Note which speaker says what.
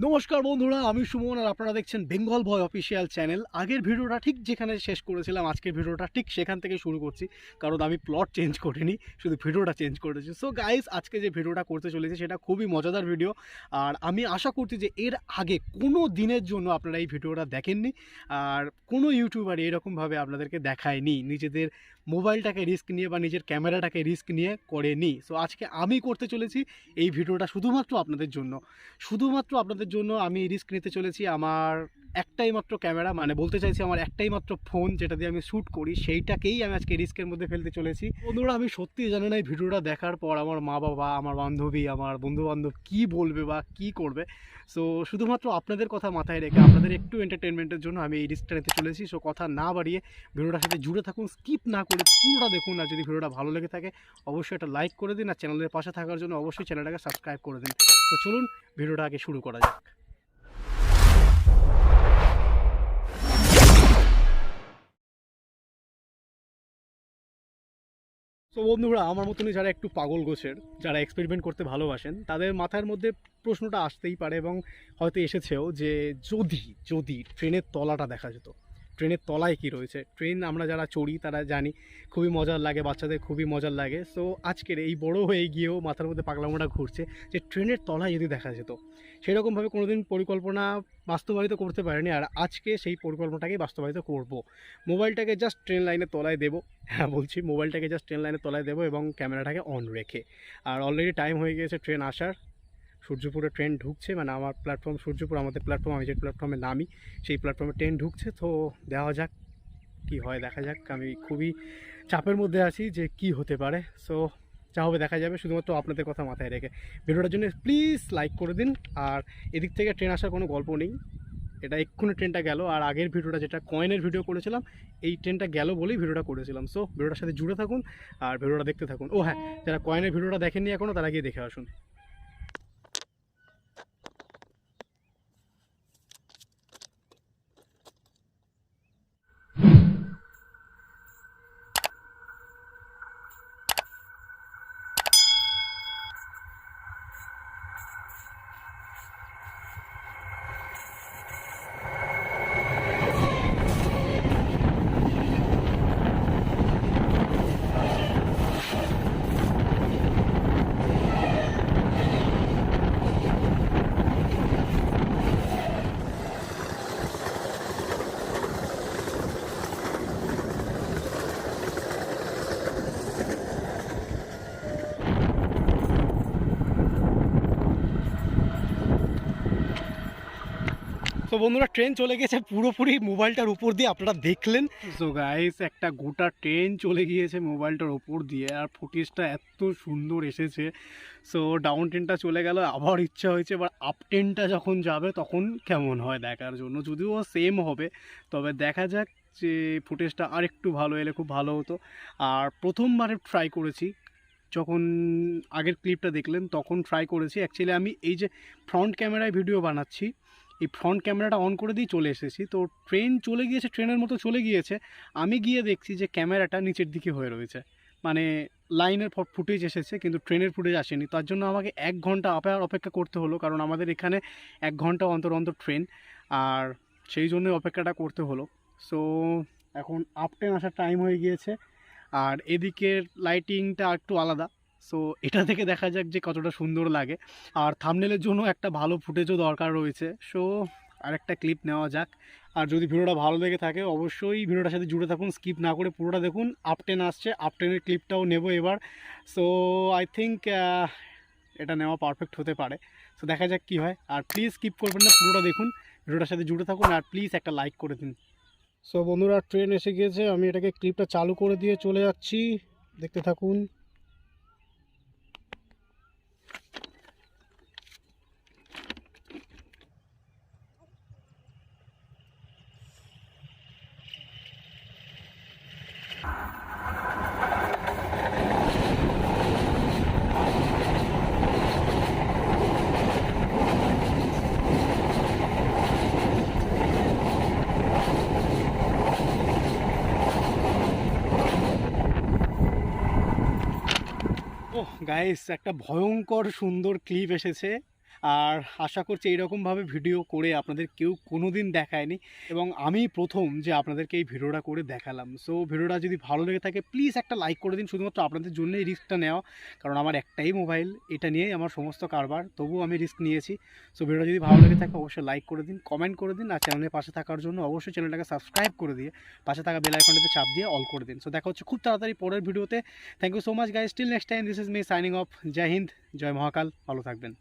Speaker 1: নমস্কার বন্ধুরা, আমি সুমন আর আপনারা দেখছেন বেঙ্গল বয় অফিসিয়াল চ্যানেল। আগের ভিডিওটা ঠিক যেখানে শেষ করেছিলাম আজকের ভিডিওটা ঠিক সেখান থেকে শুরু করছি, কারণ আমি প্লট চেঞ্জ করিনি, শুধু ভিডিওটা চেঞ্জ করেছি। সো গাইস, আজকে যে ভিডিওটা করতে চলেছি সেটা খুবই মজাদার ভিডিও। আর আমি আশা করছি যে এর আগে কোনো দিনের জন্য আপনারা এই ভিডিওটা দেখেননি, আর কোনো ইউটিউবার এরকমভাবে আপনাদেরকে দেখায়নি, নিজেদের মোবাইলটাকে রিস্ক নিয়ে বা নিজের ক্যামেরাটাকে রিস্ক নিয়ে করেনি। সো আজকে আমি করতে চলেছি এই ভিডিওটা শুধুমাত্র আপনাদের জন্য। শুধুমাত্র আপনাদের জন্য আমি রিস্ক নিতে চলেছি। আমার একটাই মাত্র ক্যামেরা, মানে বলতে চাইছি আমার একটাই মাত্র ফোন যেটা দিয়ে আমি শ্যুট করি, সেইটাকেই আমি আজকে রিস্কের মধ্যে ফেলতে চলেছি। বন্ধুরা, আমি সত্যিই জানি না এই ভিডিওটা দেখার পর আমার মা বাবা, আমার বান্ধবী, আমার বন্ধুবান্ধব কী বলবে বা কী করবে। সো শুধুমাত্র আপনাদের কথা মাথায় রেখে, আপনাদের একটু এন্টারটেনমেন্টের জন্য আমি এই রিস্কটা নিতে চলেছি। সো কথা না বাড়িয়ে ভিডিওটার সাথে জুড়ে থাকুন, স্কিপ না করে পুরোটা দেখুন। আর যদি ভিডিওটা ভালো লেগে থাকে অবশ্যই একটা লাইক করে দিন, আর চ্যানেলের পাশে থাকার জন্য অবশ্যই চ্যানেলটাকে সাবস্ক্রাইব করে দিন। তো চলুন ভিডিওটা আগে শুরু করা যাক। তো বন্ধুরা, আমার মতনই যারা একটু পাগল গোছের, যারা এক্সপেরিমেন্ট করতে ভালোবাসেন, তাদের মাথার মধ্যে প্রশ্নটা আসতেই পারে এবং হয়তো এসেছেও যে যদি যদি ট্রেনের তলাটা দেখা যেত, ট্রেনের তলায় কি রয়েছে। ট্রেন আমরা যারা চড়ি তারা জানি খুবই মজার লাগে, বাচ্চাদের খুবই মজার লাগে। সো আজকের এই বড় হয়ে গিয়েও মাথার মধ্যে পাগলামোটা ঘুরছে যে ট্রেনের তলায় যদি দেখা যেত। সেরকমভাবে কোনোদিন পরিকল্পনা বাস্তবায়িত করতে পারিনি, আর আজকে সেই পরিকল্পনাটাকেই বাস্তবায়িত করব। মোবাইলটাকে জাস্ট ট্রেন লাইনের তলায় দেবো, হ্যাঁ বলছি, মোবাইলটাকে জাস্ট ট্রেন লাইনের তলায় দেবো এবং ক্যামেরাটাকে অন রেখে। আর অলরেডি টাইম হয়ে গিয়েছে ট্রেন আসার। সূর্যপুরে ট্রেন ঢুকছে, মানে আমার প্ল্যাটফর্ম সূর্যপুর, আমাদের প্ল্যাটফর্ম, আমি যে প্ল্যাটফর্মে নামি সেই প্ল্যাটফর্মে ট্রেন ঢুকছে। তো দেওয়া যাক, কি হয় দেখা যাক। আমি খুবই চাপের মধ্যে আছি যে কি হতে পারে। সো যা হবে দেখা যাবে, শুধুমাত্র আপনাদের কথা মাথায় রেখে। ভিডিওটার জন্য প্লিজ লাইক করে দিন। আর এদিক থেকে ট্রেন আসার কোনো গল্প নেই, এটা এক্ষুনি ট্রেনটা গেল। আর আগের ভিডিওটা যেটা কয়েনের ভিডিও করেছিলাম, এই ট্রেনটা গেল বলেই ভিডিওটা করেছিলাম। সো ভিডিওটার সাথে জুড়ে থাকুন আর ভিডিওটা দেখতে থাকুন। ও হ্যাঁ, যারা কয়েনের ভিডিওটা দেখেননি এখনও, তারা গিয়ে দেখে আসুন। তো বন্ধুরা, ট্রেন চলে গেছে পুরোপুরি মোবাইলটার উপর দিয়ে, আপনারা দেখলেন। সো গাইস, একটা গোটা ট্রেন চলে গিয়েছে মোবাইলটার উপর দিয়ে, আর ফুটেজটা এত সুন্দর এসেছে। সো ডাউন ট্রেনটা চলে গেল, আবার ইচ্ছা হয়েছে এবার আপ ট্রেনটা যখন যাবে তখন কেমন হয় দেখার জন্য। যদিও সেম হবে, তবে দেখা যাক যে ফুটেজটা আর একটু ভালো এলে খুব ভালো হতো। আর প্রথমবারে ট্রাই করেছি, যখন আগের ক্লিপটা দেখলেন তখন ট্রাই করেছি। অ্যাকচুয়ালি আমি এই যে ফ্রন্ট ক্যামেরায় ভিডিও বানাচ্ছি, এই ফ্রন্ট ক্যামেরাটা অন করে দিয়ে চলে এসেছি। তো ট্রেন চলে গিয়েছে, ট্রেনের মতো চলে গিয়েছে। আমি গিয়ে দেখছি যে ক্যামেরাটা নিচের দিকে হয়ে রয়েছে, মানে লাইনের ফুটেজ এসেছে কিন্তু ট্রেনের ফুটেজ আসেনি। তার জন্য আমাকে 1 ঘন্টা অপেক্ষা করতে হলো, কারণ আমাদের এখানে 1 ঘন্টা অন্তর অন্তর ট্রেন, আর সেই জন্যই অপেক্ষাটা করতে হলো। সো এখন আপ ট্রেন আসার টাইম হয়ে গিয়েছে, আর এদিকের লাইটিংটা একটু আলাদা। সো এটা থেকে দেখা যাক যে কতটা সুন্দর লাগে। আর থাম্বনেলের জন্য একটা ভালো ফুটেজও দরকার রয়েছে। সো আরেকটা ক্লিপ নেওয়া যাক। আর যদি ভিডিওটা ভালো লেগে থাকে অবশ্যই ভিডিওটার সাথে জুড়ে থাকুন, স্কিপ না করে পুরোটা দেখুন। আপ ট্রেন আসছে, আপ ট্রেনের ক্লিপটাও নেব এবার। সো আই থিঙ্ক এটা নেওয়া পারফেক্ট হতে পারে। সো দেখা যাক কী হয়। আর প্লিজ স্কিপ করবেন না, পুরোটা দেখুন, ভিডিওটার সাথে জুড়ে থাকুন, আর প্লিজ একটা লাইক করে দিন। সো বন্ধুরা, ট্রেন এসে গিয়েছে, আমি এটাকে ক্লিপটা চালু করে দিয়ে চলে যাচ্ছি, দেখতে থাকুন। ওহ গাইস, একটা ভয়ঙ্কর সুন্দর ক্লিপ এসেছে। আর আশা করছি এইরকমভাবে ভিডিও করে আপনাদের কেউ কোনো দিন দেখায়নি এবং আমি প্রথম যে আপনাদেরকে এই ভিডিওটা করে দেখালাম। সো ভিডিওটা যদি ভালো লেগে থাকে প্লিজ একটা লাইক করে দিন, শুধুমাত্র আপনাদের জন্যই রিস্কটা নেওয়া, কারণ আমার একটাই মোবাইল, এটা নিয়েই আমার সমস্ত কারবার, তবুও আমি রিস্ক নিয়েছি। সো ভিডিওটা যদি ভালো লেগে থাকে অবশ্যই লাইক করে দিন, কমেন্ট করে দিন, আর চ্যানেলের পাশে থাকার জন্য অবশ্যই চ্যানেলটাকে সাবস্ক্রাইব করে দিয়ে পাশে থাকা বেল আইকনটাতে চাপ দিয়ে অল করে দিন। সো দেখা হচ্ছে খুব তাড়াতাড়ি পরের ভিডিওতে। Thank you so much guys, till next time, this is me signing off. জয় হিন্দ, জয় মহাকাল, ভালো থাকবেন।